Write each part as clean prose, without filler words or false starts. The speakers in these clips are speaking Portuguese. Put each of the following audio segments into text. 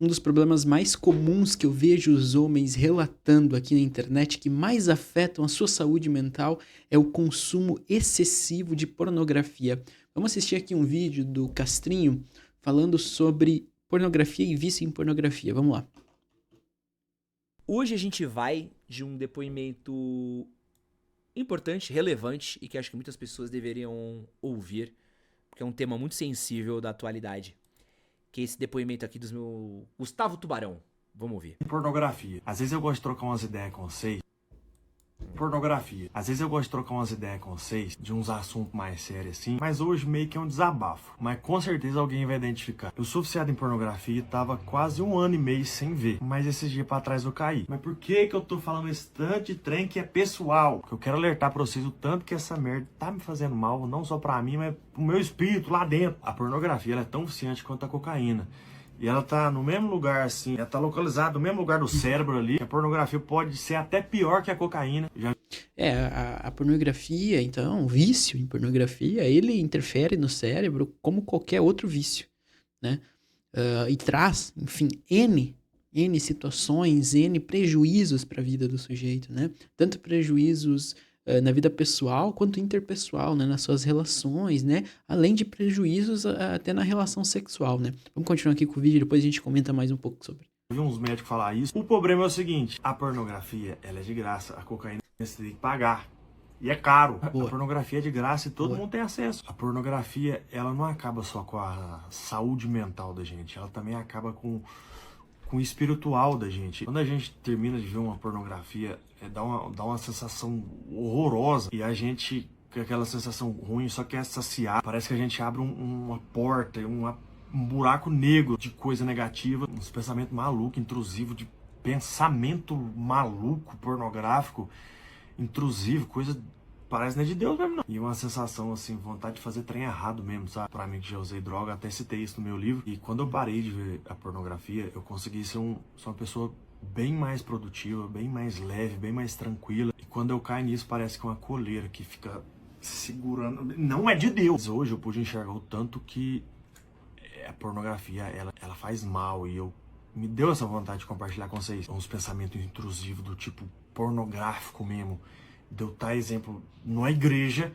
um dos problemas mais comuns que eu vejo os homens relatando aqui na internet que mais afetam a sua saúde mental é o consumo excessivo de pornografia. Vamos assistir aqui um vídeo do Castrinho falando sobre pornografia e vício em pornografia. Vamos lá. Hoje a gente vai de um depoimento importante, relevante e que acho que muitas pessoas deveriam ouvir, porque é um tema muito sensível da atualidade. Que é esse depoimento aqui do meu Gustavo Tubarão. Vamos ouvir. Pornografia. Às vezes eu gosto de trocar umas ideias com vocês. Pornografia. Às vezes eu gosto de trocar umas ideias com vocês de uns assuntos mais sérios assim, mas hoje meio que é um desabafo. Mas com certeza alguém vai identificar. Eu sou viciado em pornografia e tava quase 1 ano e meio sem ver, mas esses dias pra trás eu caí. Mas por que eu tô falando esse tanto de trem que é pessoal? Porque eu quero alertar pra vocês o tanto que essa merda tá me fazendo mal, não só pra mim, mas pro meu espírito lá dentro. A pornografia, ela é tão viciante quanto a cocaína. E ela tá no mesmo lugar, assim, ela tá localizada no mesmo lugar do cérebro ali. A pornografia pode ser até pior que a cocaína. A pornografia, então, o vício em pornografia, ele interfere no cérebro como qualquer outro vício, né? E traz, enfim, N situações, N prejuízos para a vida do sujeito, né? Tanto prejuízos na vida pessoal quanto interpessoal, né? Nas suas relações, né? Além de prejuízos até na relação sexual, né? Vamos continuar aqui com o vídeo, depois a gente comenta mais um pouco sobre. Eu vi uns médicos falar isso. O problema é o seguinte, a pornografia, ela é de graça, a cocaína você tem que pagar. E é caro. Boa. A pornografia é de graça e todo Boa. mundo tem acesso. A pornografia, ela não acaba só com a saúde mental da gente, ela também acaba com o espiritual da gente. Quando a gente termina de ver uma pornografia, dá uma sensação horrorosa e a gente, com aquela sensação ruim, só quer saciar. Parece que a gente abre uma porta, um buraco negro de coisa negativa, uns pensamentos malucos, intrusivos, de pensamento maluco, pornográfico, intrusivo, coisa parece não é de Deus mesmo, não. E uma sensação, assim, vontade de fazer trem errado mesmo, sabe? Pra mim que já usei droga, até citei isso no meu livro. E quando eu parei de ver a pornografia, eu consegui ser uma pessoa bem mais produtiva, bem mais leve, bem mais tranquila. E quando eu caio nisso, parece que é uma coleira que fica segurando. Não é de Deus. Hoje eu pude enxergar o tanto que a pornografia, ela faz mal. E me deu essa vontade de compartilhar com vocês uns pensamentos intrusivos do tipo pornográfico mesmo. Deu tá exemplo numa igreja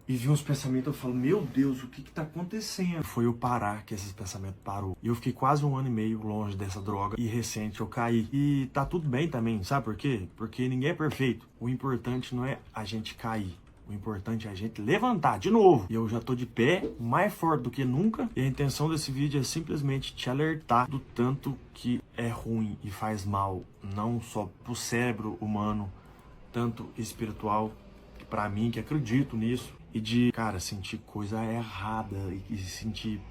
e vi uns pensamentos, eu falo, meu Deus, o que tá acontecendo? Foi eu parar que esses pensamentos parou. E eu fiquei quase 1 ano e meio longe dessa droga e recente eu caí. E tá tudo bem também, sabe por quê? Porque ninguém é perfeito. O importante não é a gente cair. O importante é a gente levantar de novo. E eu já tô de pé, mais forte do que nunca. E a intenção desse vídeo é simplesmente te alertar do tanto que é ruim e faz mal, não só pro cérebro humano, tanto espiritual, que pra mim, que acredito nisso, e de, cara, sentir coisa errada e sentir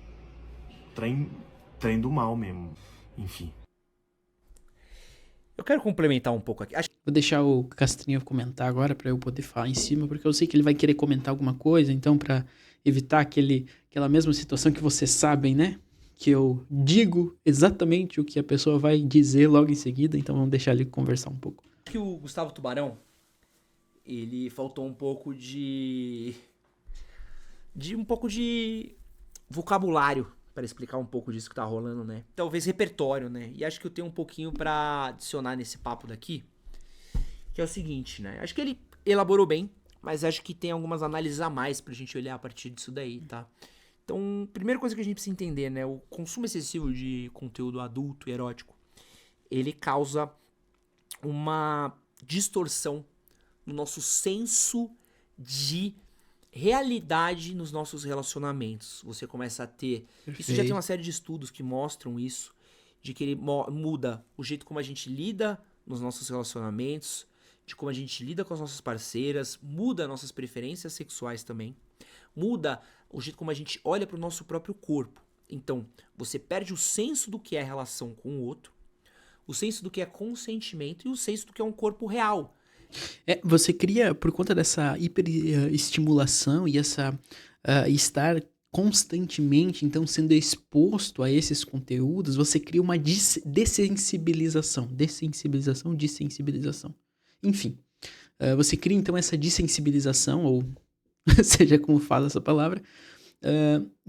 trem do mal mesmo, enfim. Eu quero complementar um pouco aqui. Vou deixar o Castrinho comentar agora para eu poder falar em cima, porque eu sei que ele vai querer comentar alguma coisa, então para evitar aquela mesma situação que vocês sabem, né? Que eu digo exatamente o que a pessoa vai dizer logo em seguida, então vamos deixar ele conversar um pouco. Acho que o Gustavo Tubarão, ele faltou um pouco de um pouco de vocabulário para explicar um pouco disso que tá rolando, né? Talvez repertório, né? E acho que eu tenho um pouquinho para adicionar nesse papo daqui, que é o seguinte, né? Acho que ele elaborou bem, mas acho que tem algumas análises a mais pra gente olhar a partir disso daí, tá? Então, primeira coisa que a gente precisa entender, né? O consumo excessivo de conteúdo adulto e erótico, ele causa uma distorção no nosso senso de realidade nos nossos relacionamentos. Você começa a ter... Perfeito. Isso já tem uma série de estudos que mostram isso, de que ele muda o jeito como a gente lida nos nossos relacionamentos, de como a gente lida com as nossas parceiras, muda nossas preferências sexuais também, muda o jeito como a gente olha para o nosso próprio corpo. Então, você perde o senso do que é relação com o outro, o senso do que é consentimento e o senso do que é um corpo real. Você cria, por conta dessa hiperestimulação e essa estar constantemente, então, sendo exposto a esses conteúdos, você cria uma dessensibilização. Enfim, você cria, então, essa dessensibilização, ou seja como fala essa palavra,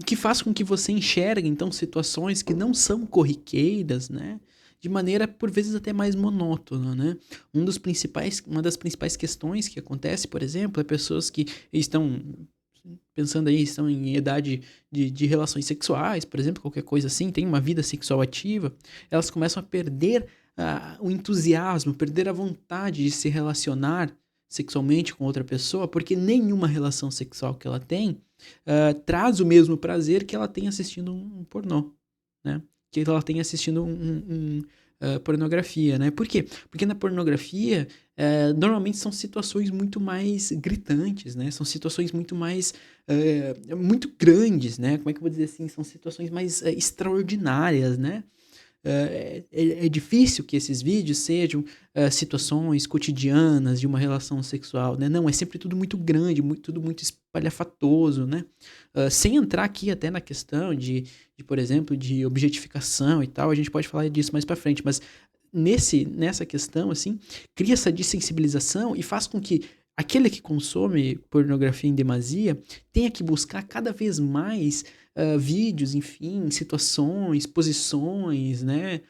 que faz com que você enxergue, então, situações que não são corriqueiras, né? De maneira, por vezes, até mais monótona, né? Uma das principais questões que acontece, por exemplo, é pessoas que estão pensando aí, estão em idade de relações sexuais, por exemplo, qualquer coisa assim, tem uma vida sexual ativa, elas começam a perder o entusiasmo, perder a vontade de se relacionar sexualmente com outra pessoa, porque nenhuma relação sexual que ela tem traz o mesmo prazer que ela tem assistindo um pornô, né? Que ela tem assistindo pornografia, né? Por quê? Porque na pornografia, normalmente são situações muito mais gritantes, né? São situações muito mais, muito grandes, né? Como é que eu vou dizer assim? São situações mais extraordinárias, né? É difícil que esses vídeos sejam situações cotidianas de uma relação sexual, né? Não, é sempre tudo muito grande, tudo muito espalhafatoso, né? Sem entrar aqui até na questão por exemplo, de objetificação e tal, a gente pode falar disso mais pra frente, mas nessa questão, assim, cria essa dessensibilização e faz com que aquele que consome pornografia em demasia tenha que buscar cada vez mais vídeos, enfim, situações, posições, né?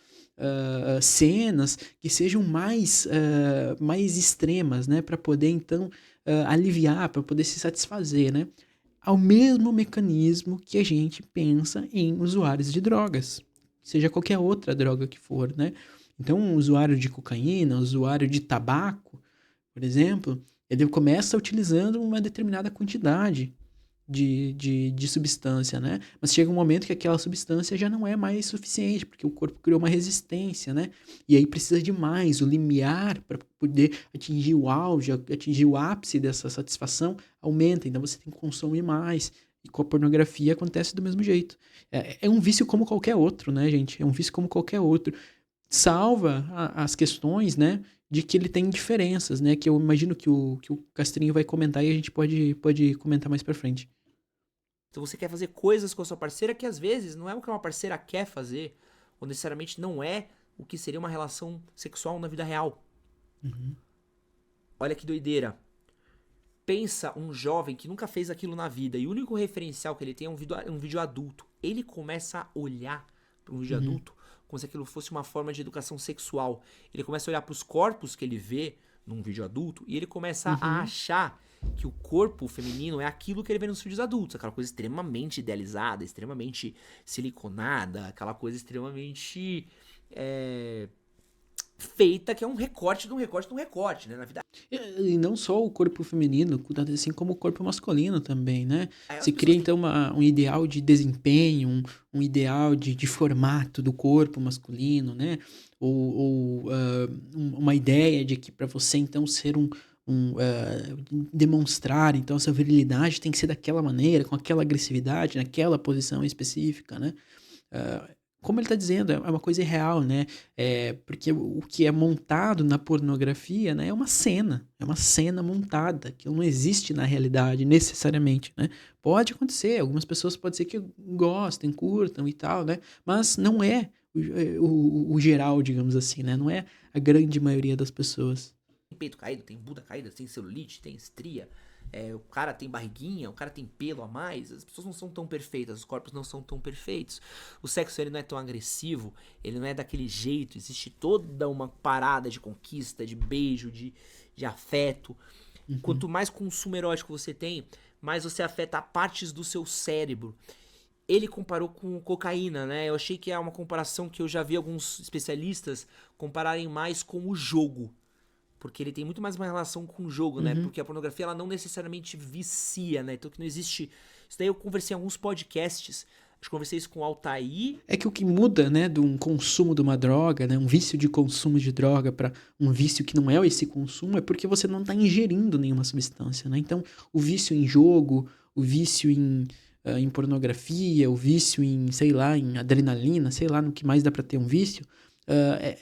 Cenas que sejam mais extremas, né? Para poder, então, aliviar, para poder se satisfazer, né? Ao mesmo mecanismo que a gente pensa em usuários de drogas, seja qualquer outra droga que for, né? Então, um usuário de cocaína, um usuário de tabaco, por exemplo, ele começa utilizando uma determinada quantidade de substância, né? Mas chega um momento que aquela substância já não é mais suficiente, porque o corpo criou uma resistência, né? E aí precisa de mais, o limiar para poder atingir o auge, atingir o ápice dessa satisfação aumenta, então você tem que consumir mais. E com a pornografia acontece do mesmo jeito. É um vício como qualquer outro, né, gente? É um vício como qualquer outro. Salva as questões, né, de que ele tem diferenças, né? Que eu imagino que o Castrinho vai comentar e a gente pode comentar mais pra frente. Então você quer fazer coisas com a sua parceira que às vezes não é o que uma parceira quer fazer, ou necessariamente não é o que seria uma relação sexual na vida real. Uhum. Olha que doideira. Pensa um jovem que nunca fez aquilo na vida e o único referencial que ele tem é um vídeo adulto. Ele começa a olhar para um vídeo adulto como se aquilo fosse uma forma de educação sexual. Ele começa a olhar para os corpos que ele vê num vídeo adulto e ele começa a achar que o corpo feminino é aquilo que ele vê nos vídeos adultos, aquela coisa extremamente idealizada, extremamente siliconada, aquela coisa extremamente feita, que é um recorte de um recorte de um recorte, né, na vida. E não só o corpo feminino, assim como o corpo masculino também, né? Aí as Se cria, pessoas têm- então, um ideal de desempenho, um ideal de formato do corpo masculino, né? Ou uma ideia de que para você, então, ser demonstrar, então, essa virilidade tem que ser daquela maneira, com aquela agressividade, naquela posição específica, né? Como ele está dizendo, é uma coisa irreal, né? Porque o que é montado na pornografia, né, é uma cena montada, que não existe na realidade necessariamente, né? Pode acontecer, algumas pessoas pode ser que gostem, curtam e tal, né? Mas não é o geral, digamos assim, né? Não é a grande maioria das pessoas. Tem peito caído, tem bunda caída, tem celulite, tem estria, o cara tem barriguinha, o cara tem pelo a mais, as pessoas não são tão perfeitas, os corpos não são tão perfeitos, o sexo ele não é tão agressivo, ele não é daquele jeito, existe toda uma parada de conquista, de beijo, de afeto. Quanto mais consumo erótico você tem, mais você afeta partes do seu cérebro. Ele comparou com cocaína, né? Eu achei que é uma comparação que eu já vi alguns especialistas compararem mais com o jogo. Porque ele tem muito mais uma relação com o jogo, né? Porque a pornografia, ela não necessariamente vicia, né? Então que não existe... Isso daí eu conversei em alguns podcasts. Acho que conversei isso com o Altair. É que o que muda, né, de um consumo de uma droga, né, um vício de consumo de droga para um vício que não é esse consumo, é porque você não está ingerindo nenhuma substância, né? Então, o vício em jogo, o vício em pornografia, o vício em, sei lá, em adrenalina, sei lá, no que mais dá para ter um vício,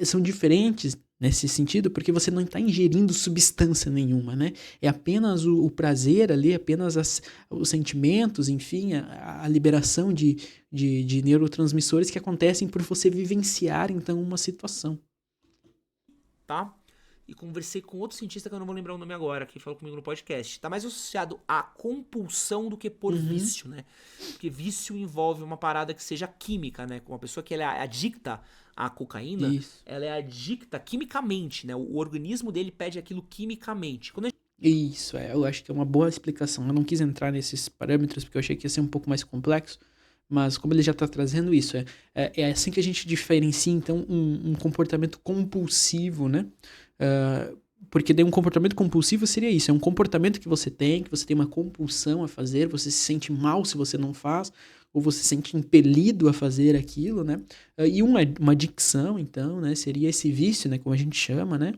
são diferentes nesse sentido, porque você não está ingerindo substância nenhuma, né? É apenas o prazer ali, apenas os sentimentos, enfim, a liberação de neurotransmissores que acontecem por você vivenciar, então, uma situação. Tá? e conversei com outro cientista que eu não vou lembrar o nome agora, que falou comigo no podcast. Tá mais associado à compulsão do que por vício, né? Porque vício envolve uma parada que seja química, né? Com uma pessoa que ela é adicta à cocaína, ela é adicta quimicamente, né? O organismo dele pede aquilo quimicamente. Quando a Isso, eu acho que é uma boa explicação. Eu não quis entrar nesses parâmetros porque eu achei que ia ser um pouco mais complexo, mas como ele já está trazendo isso, é assim que a gente diferencia, então, um comportamento compulsivo, né? Porque daí um comportamento compulsivo seria isso, é um comportamento que você tem uma compulsão a fazer, você se sente mal se você não faz, ou você se sente impelido a fazer aquilo, né? E uma adicção, então, né, seria esse vício, né, como a gente chama, né?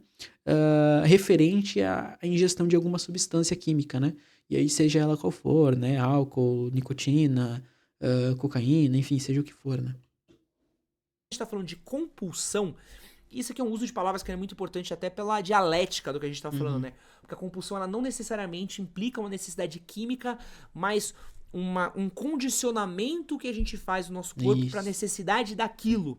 Referente à ingestão de alguma substância química, né? E aí seja ela qual for, né? Álcool, nicotina, cocaína, enfim, seja o que for, né? gente está falando de compulsão, isso aqui é um uso de palavras que é muito importante até pela dialética do que a gente tá falando, né? Porque a compulsão, ela não necessariamente implica uma necessidade química, mas um condicionamento que a gente faz no nosso corpo para a necessidade daquilo.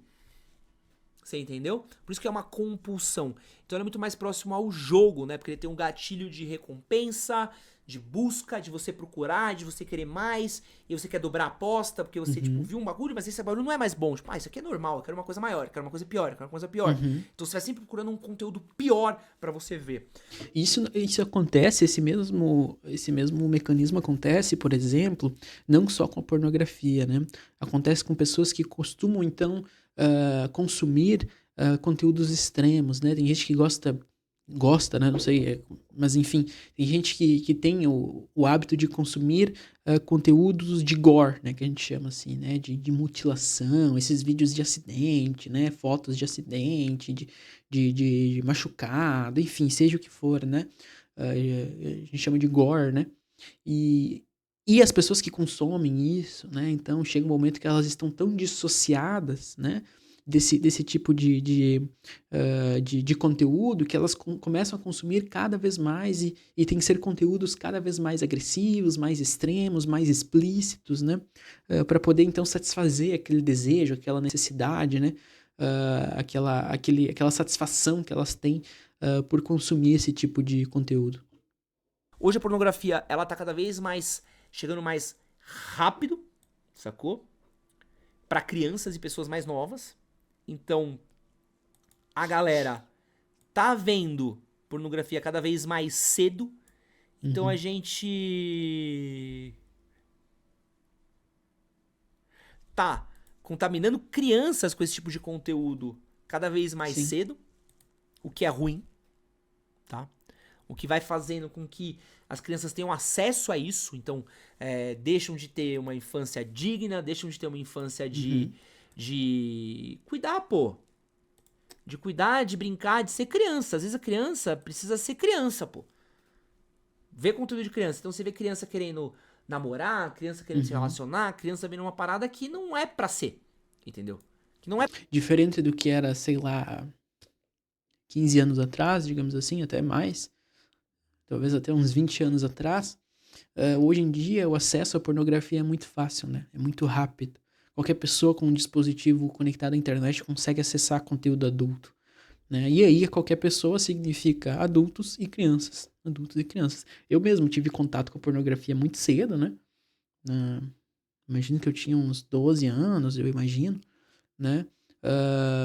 Você entendeu? Por isso que é uma compulsão. Então ele é muito mais próximo ao jogo, né? Porque ele tem um gatilho de recompensa, de busca, de você procurar, de você querer mais, e você quer dobrar a aposta, porque você, tipo, viu um bagulho, mas esse bagulho não é mais bom. Tipo, isso aqui é normal, eu quero uma coisa maior, eu quero uma coisa pior, eu quero uma coisa pior. Então você vai sempre procurando um conteúdo pior pra você ver. Isso acontece, esse mesmo mecanismo acontece, por exemplo, não só com a pornografia, né? Acontece com pessoas que costumam, então, consumir conteúdos extremos, né? Tem gente que gosta, né? Não sei, mas enfim, tem gente que tem o hábito de consumir conteúdos de gore, né? Que a gente chama assim, né? De mutilação, esses vídeos de acidente, né? Fotos de acidente, de machucado, enfim, seja o que for, né? A gente chama de gore, né? E as pessoas que consomem isso, né? Então chega um momento que elas estão tão dissociadas, né? Desse tipo de conteúdo que elas começam a consumir cada vez mais e tem que ser conteúdos cada vez mais agressivos, mais extremos, mais explícitos, né? Para poder então satisfazer aquele desejo, aquela necessidade, né? Aquela satisfação que elas têm por consumir esse tipo de conteúdo. Hoje a pornografia, ela tá cada vez mais chegando mais rápido, sacou? Para crianças e pessoas mais novas. Então, a galera tá vendo pornografia cada vez mais cedo. Então a gente tá contaminando crianças com esse tipo de conteúdo cada vez mais cedo, o que é ruim, tá? O que vai fazendo com que as crianças tenham acesso a isso, então deixam de ter uma infância digna, deixam de ter uma infância de cuidar, pô. De cuidar, de brincar, de ser criança. Às vezes a criança precisa ser criança, pô. Ver conteúdo de criança. Então você vê criança querendo namorar, criança querendo se relacionar, criança vendo uma parada que não é pra ser. Entendeu? Que não é... Diferente do que era, sei lá, 15 anos atrás, digamos assim, até mais. Talvez até uns 20 anos atrás. Hoje em dia o acesso à pornografia é muito fácil, né? É muito rápido. Qualquer pessoa com um dispositivo conectado à internet consegue acessar conteúdo adulto, né? E aí, qualquer pessoa significa adultos e crianças. Adultos e crianças. Eu mesmo tive contato com a pornografia muito cedo, né? Imagino que eu tinha uns 12 anos, eu imagino, né?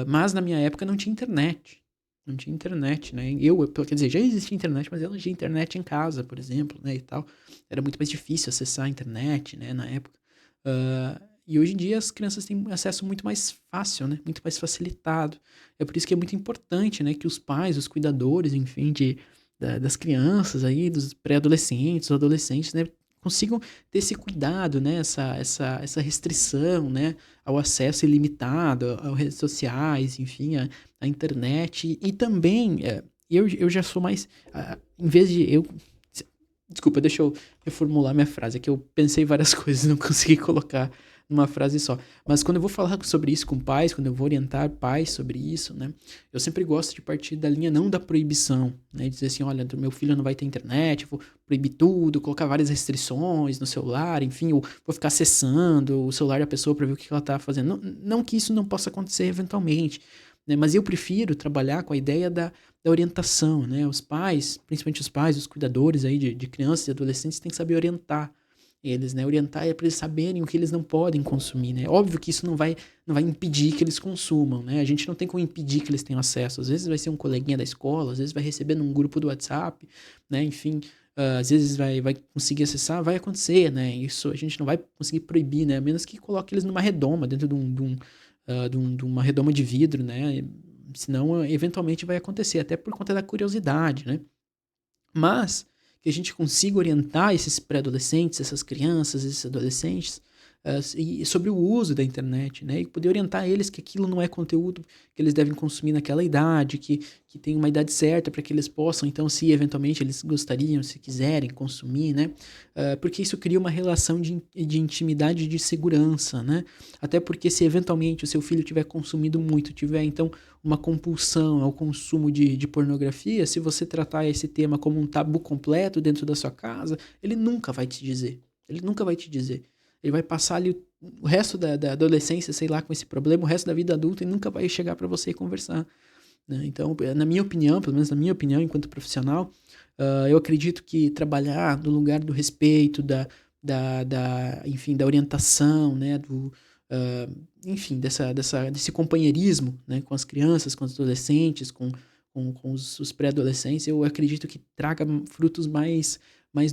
Mas na minha época não tinha internet. Não tinha internet, né? Quer dizer, já existia internet, mas eu não tinha internet em casa, por exemplo, né? E tal. Era muito mais difícil acessar a internet, né? Na época. E hoje em dia as crianças têm acesso muito mais fácil, né? Muito mais facilitado. É por isso que é muito importante, né? Que os pais, os cuidadores, enfim, das crianças aí, dos pré-adolescentes, adolescentes, né? Consigam ter esse cuidado, né? Essa restrição, né? Ao acesso ilimitado, às redes sociais, enfim, à internet. E também, eu já sou mais... em vez de eu... Desculpa, deixa eu reformular minha frase. É que eu pensei várias coisas e não consegui colocar numa frase só. Mas quando eu vou falar sobre isso com pais, quando eu vou orientar pais sobre isso, né? Eu sempre gosto de partir da linha não da proibição, né? Dizer assim, olha, meu filho não vai ter internet, eu vou proibir tudo, colocar várias restrições no celular, enfim, eu vou ficar acessando o celular da pessoa para ver o que ela tá fazendo. Não que isso não possa acontecer eventualmente, né? Mas eu prefiro trabalhar com a ideia da orientação, né? Os pais, principalmente os pais, os cuidadores aí de crianças e adolescentes, têm que saber orientar eles, né? Orientar é para eles saberem o que eles não podem consumir, né? Óbvio que isso não vai impedir que eles consumam, né? A gente não tem como impedir que eles tenham acesso. Às vezes vai ser um coleguinha da escola, às vezes vai receber num grupo do WhatsApp, né? Enfim, às vezes vai conseguir acessar, vai acontecer, né? Isso a gente não vai conseguir proibir, né? A menos que coloque eles numa redoma, dentro de uma redoma de vidro, né? Senão, eventualmente vai acontecer, até por conta da curiosidade, né? Mas que a gente consiga orientar esses pré-adolescentes, essas crianças, esses adolescentes, sobre o uso da internet, né? E poder orientar eles que aquilo não é conteúdo que eles devem consumir naquela idade, que tem uma idade certa para que eles possam, então, se eventualmente eles gostariam, se quiserem consumir, né? Porque isso cria uma relação de intimidade e de segurança, né? Até porque se eventualmente o seu filho tiver consumido muito, tiver, então, uma compulsão ao consumo de pornografia, se você tratar esse tema como um tabu completo dentro da sua casa, ele nunca vai te dizer. Ele nunca vai te dizer. Ele vai passar ali o resto da adolescência, sei lá, com esse problema, o resto da vida adulta e nunca vai chegar para você e conversar, né? Então, na minha opinião, pelo menos na minha opinião, enquanto profissional, eu acredito que trabalhar no lugar do respeito, enfim, da orientação, né, enfim, desse companheirismo, né, com as crianças, com os adolescentes, com os pré-adolescentes, eu acredito que traga frutos mais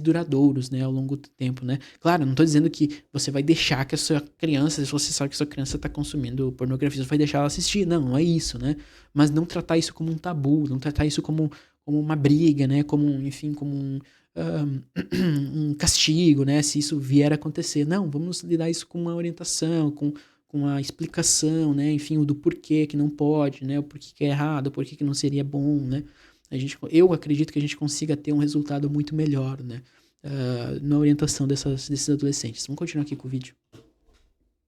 duradouros, né, ao longo do tempo, né? Claro, não estou dizendo que você vai deixar que a sua criança, se você sabe que a sua criança está consumindo pornografia, você vai deixar ela assistir. Não é isso, né? Mas não tratar isso como um tabu, não tratar isso como uma briga, né? Enfim, como um castigo, né? Se isso vier a acontecer. Não, vamos lidar isso com uma orientação, com uma explicação, né? Enfim, do porquê que não pode, né? O porquê que é errado, o porquê que não seria bom, né? Eu acredito que a gente consiga ter um resultado muito melhor, né? Na orientação desses adolescentes. Vamos continuar aqui com o vídeo. Não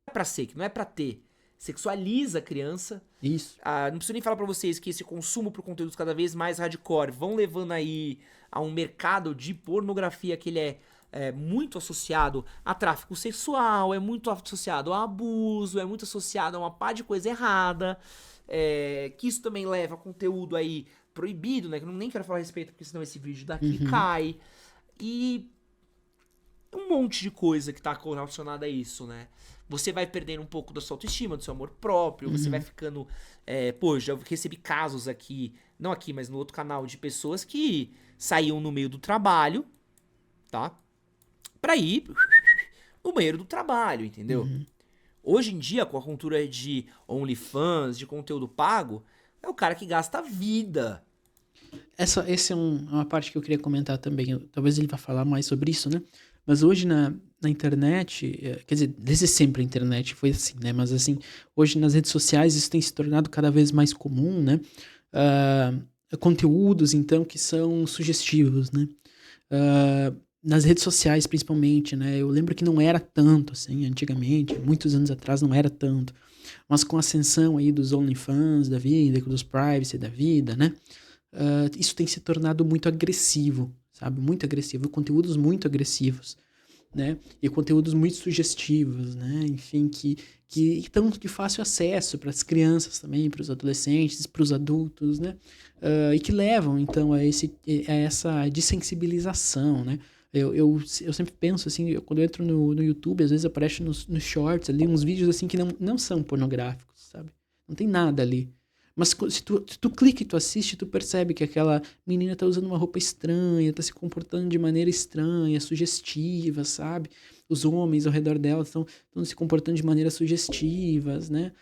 é pra ser, que não é pra ter. Sexualiza a criança. Isso. Não preciso nem falar pra vocês que esse consumo por conteúdos cada vez mais hardcore vão levando aí a um mercado de pornografia que ele é muito associado a tráfico sexual, é muito associado a abuso, é muito associado a uma pá de coisa errada, que isso também leva a conteúdo aí proibido, né? Que eu nem quero falar a respeito, porque senão esse vídeo daqui cai. E um monte de coisa que tá relacionada a isso, né? Você vai perdendo um pouco da sua autoestima, do seu amor próprio, você vai ficando... já recebi casos aqui, não aqui, mas no outro canal, de pessoas que saíam no meio do trabalho, tá? Pra ir no banheiro do trabalho, entendeu? Hoje em dia, com a cultura de OnlyFans, de conteúdo pago, é o cara que gasta a vida. Essa é uma parte que eu queria comentar também. Talvez ele vá falar mais sobre isso, né? Mas hoje na internet, quer dizer, desde sempre a internet foi assim, né? Mas assim, hoje nas redes sociais isso tem se tornado cada vez mais comum, né? Conteúdos, então, que são sugestivos, né? Nas redes sociais, principalmente, né? Eu lembro que não era tanto, assim, antigamente, muitos anos atrás não era tanto. Mas com a ascensão aí dos OnlyFans da vida, dos privacy da vida, né? Isso tem se tornado muito agressivo, sabe? Muito agressivo, conteúdos muito agressivos, né? E conteúdos muito sugestivos, né? Enfim, que estão de fácil acesso para as crianças também, para os adolescentes, para os adultos, né? E que levam, então, a essa dessensibilização, né? Eu sempre penso, assim, quando eu entro no YouTube, às vezes aparece nos shorts ali uns vídeos, assim, que não são pornográficos, sabe? Não tem nada ali. Mas se tu clica e tu assiste, tu percebe que aquela menina tá usando uma roupa estranha, tá se comportando de maneira estranha, sugestiva, sabe? Os homens ao redor dela estão se comportando de maneiras sugestivas, né?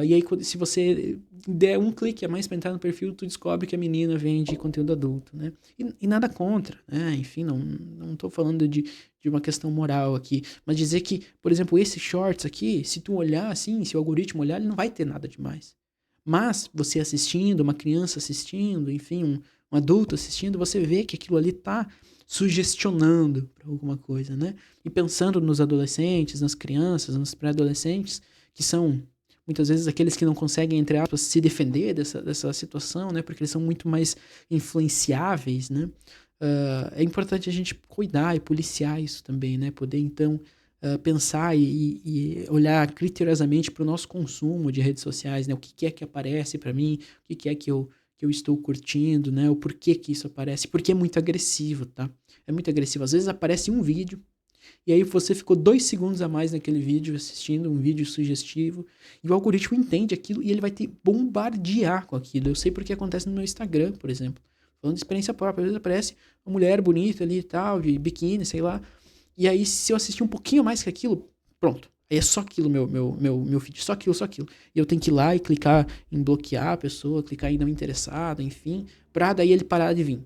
E aí, se você der um clique a mais pra entrar no perfil, tu descobre que a menina vende conteúdo adulto, né? E nada contra, né? Enfim, não tô falando de uma questão moral aqui, mas dizer que, por exemplo, esses shorts aqui, se tu olhar assim, se o algoritmo olhar, ele não vai ter nada demais. Mas você assistindo, uma criança assistindo, enfim, um adulto assistindo, você vê que aquilo ali tá sugestionando para alguma coisa, né? E pensando nos adolescentes, nas crianças, nos pré-adolescentes, que são muitas vezes aqueles que não conseguem, entre aspas, se defender dessa situação, né? Porque eles são muito mais influenciáveis, né? É importante a gente cuidar e policiar isso também, né? Poder, então, pensar e olhar criteriosamente para o nosso consumo de redes sociais, né? O que é que aparece para mim, o que é que eu estou curtindo, né? O porquê que isso aparece, porque é muito agressivo, tá? É muito agressivo. Às vezes aparece um vídeo, e aí você ficou 2 segundos a mais naquele vídeo, assistindo um vídeo sugestivo, e o algoritmo entende aquilo e ele vai te bombardear com aquilo. Eu sei porque acontece no meu Instagram, por exemplo. Falando de experiência própria, às vezes aparece uma mulher bonita ali e tal, de biquíni, sei lá. E aí, se eu assistir um pouquinho mais que aquilo, pronto. Aí é só aquilo, meu feed, só aquilo, só aquilo. E eu tenho que ir lá e clicar em bloquear a pessoa, clicar em não interessado, enfim, pra daí ele parar de vir.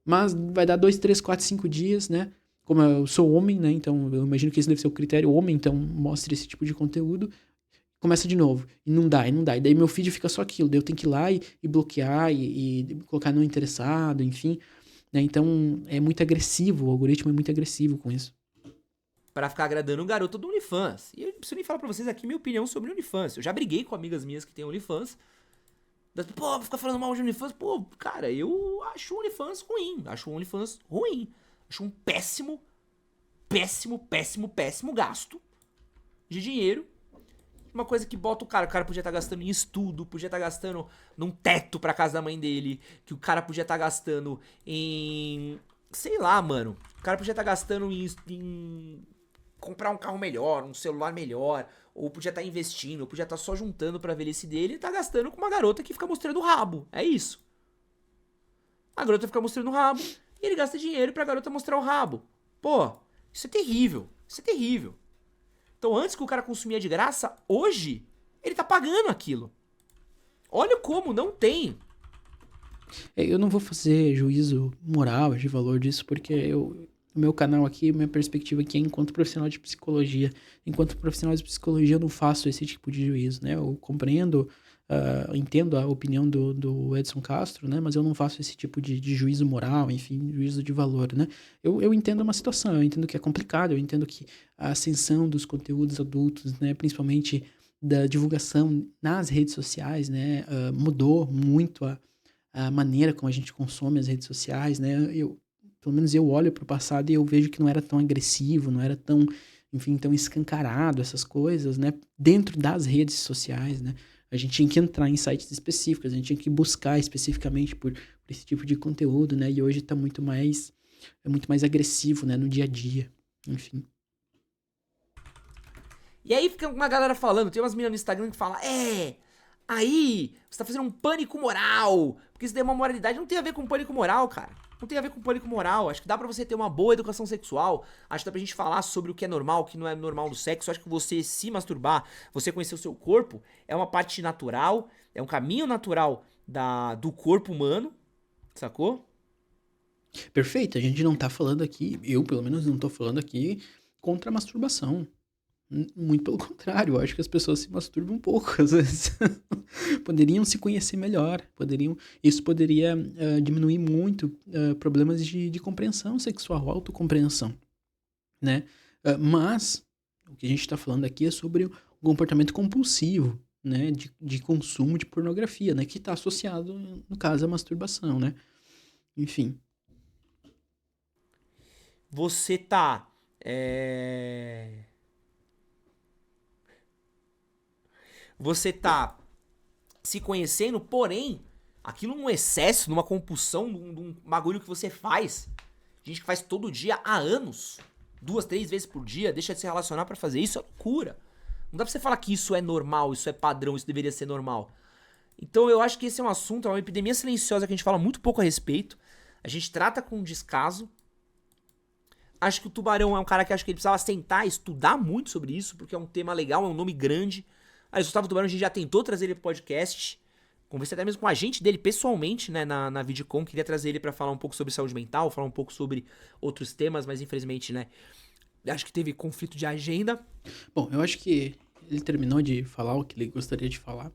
Mas vai dar 2, 3, 4, 5 dias, né? Como eu sou homem, né? Então eu imagino que esse deve ser o critério homem, então mostre esse tipo de conteúdo. Começa de novo. E não dá, e não dá. E daí meu feed fica só aquilo. Daí eu tenho que ir lá e bloquear e colocar não interessado, enfim. Né? Então é muito agressivo, o algoritmo é muito agressivo com isso. Pra ficar agradando o garoto do OnlyFans. E eu não preciso nem falar pra vocês aqui minha opinião sobre o OnlyFans. Eu já briguei com amigas minhas que têm OnlyFans. Pô, vou ficar falando mal de OnlyFans. Pô, cara, eu acho o OnlyFans ruim. Acho o OnlyFans ruim. Acho um péssimo gasto de dinheiro. Uma coisa que bota o cara podia estar gastando em estudo, podia estar gastando num teto pra casa da mãe dele, que o cara podia estar gastando em... sei lá, mano. O cara podia estar gastando em comprar um carro melhor, um celular melhor, ou podia estar investindo, ou podia estar só juntando pra velhice dele e tá gastando com uma garota que fica mostrando o rabo. É isso. A garota fica mostrando o rabo e ele gasta dinheiro pra garota mostrar o rabo. Pô, isso é terrível. Isso é terrível. Então, antes que o cara consumia de graça, hoje ele tá pagando aquilo. Olha como não tem. Eu não vou fazer juízo moral de valor disso, porque o meu canal aqui, minha perspectiva aqui é enquanto profissional de psicologia. Enquanto profissional de psicologia, eu não faço esse tipo de juízo, né? Eu compreendo, entendo a opinião do Edson Castro, né? Mas eu não faço esse tipo de juízo moral, enfim, juízo de valor, né? Eu entendo uma situação, eu entendo que é complicado, eu entendo que a ascensão dos conteúdos adultos, né? Principalmente da divulgação nas redes sociais, né? Mudou muito a maneira como a gente consome as redes sociais, né? Pelo menos eu olho para o passado e eu vejo que não era tão agressivo, não era tão, enfim, tão escancarado essas coisas, né? Dentro das redes sociais, né? A gente tinha que entrar em sites específicos, a gente tinha que buscar especificamente por esse tipo de conteúdo, né? E hoje tá é muito mais agressivo, né? No dia a dia, enfim. E aí fica uma galera falando, tem umas meninas no Instagram que falam, aí, você tá fazendo um pânico moral, porque isso daí é uma moralidade, não tem a ver com pânico moral, cara. Não tem a ver com pânico moral, acho que dá pra você ter uma boa educação sexual, acho que dá pra gente falar sobre o que é normal, o que não é normal no sexo, acho que você se masturbar, você conhecer o seu corpo, é uma parte natural, é um caminho natural do corpo humano, sacou? Perfeito, a gente não tá falando aqui, eu pelo menos não tô falando aqui contra a masturbação. Muito pelo contrário, eu acho que as pessoas se masturbam um pouco, às vezes. Poderiam se conhecer melhor, isso poderia diminuir muito problemas de compreensão sexual, autocompreensão, né? Mas o que a gente está falando aqui é sobre o comportamento compulsivo, né? De consumo de pornografia, né? Que está associado, no caso, à masturbação, né? Enfim. Você tá... Você tá se conhecendo, porém, aquilo num excesso, numa compulsão, num bagulho que você faz. Gente que faz todo dia há anos. 2, 3 vezes por dia, deixa de se relacionar pra fazer isso, é loucura. Não dá pra você falar que isso é normal, isso é padrão, isso deveria ser normal. Então eu acho que esse é um assunto, é uma epidemia silenciosa que a gente fala muito pouco a respeito. A gente trata com descaso. Acho que o Tubarão é um cara que acho que ele precisava sentar e estudar muito sobre isso, porque é um tema legal, é um nome grande. Aí o Gustavo Tubarão, a gente já tentou trazer ele pro podcast. Conversei até mesmo com a gente dele pessoalmente, né, na VidCon. Queria trazer ele pra falar um pouco sobre saúde mental, falar um pouco sobre outros temas, mas infelizmente, né, acho que teve conflito de agenda. Bom, eu acho que ele terminou de falar o que ele gostaria de falar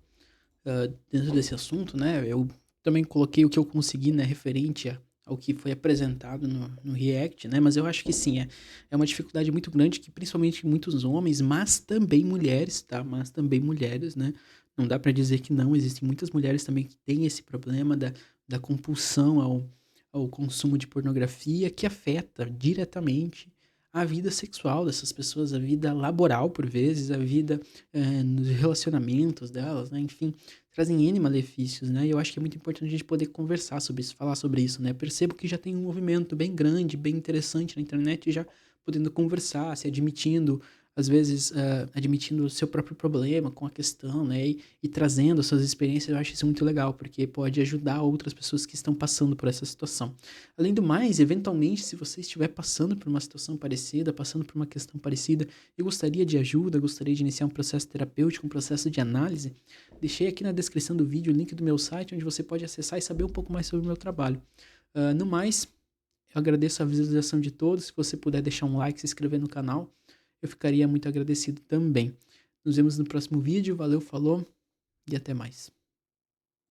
dentro desse assunto, né? Eu também coloquei o que eu consegui, né, referente ao que foi apresentado no React, né? Mas eu acho que sim, é uma dificuldade muito grande que principalmente muitos homens, mas também mulheres, tá? Mas também mulheres, né? Não dá pra dizer que não, existem muitas mulheres também que têm esse problema da compulsão ao consumo de pornografia que afeta diretamente a vida sexual dessas pessoas, a vida laboral, por vezes, a vida nos relacionamentos delas, né? Enfim, trazem N malefícios, né? E eu acho que é muito importante a gente poder conversar sobre isso, falar sobre isso, né? Percebo que já tem um movimento bem grande, bem interessante na internet, já podendo conversar, se admitindo, às vezes, admitindo o seu próprio problema com a questão, né? E trazendo as suas experiências, eu acho isso muito legal, porque pode ajudar outras pessoas que estão passando por essa situação. Além do mais, eventualmente, se você estiver passando por uma situação parecida, passando por uma questão parecida, e gostaria de ajuda, gostaria de iniciar um processo terapêutico, um processo de análise, deixei aqui na descrição do vídeo o link do meu site, onde você pode acessar e saber um pouco mais sobre o meu trabalho. No mais, eu agradeço a visualização de todos. Se você puder deixar um like, se inscrever no canal, eu ficaria muito agradecido também. Nos vemos no próximo vídeo. Valeu, falou e até mais.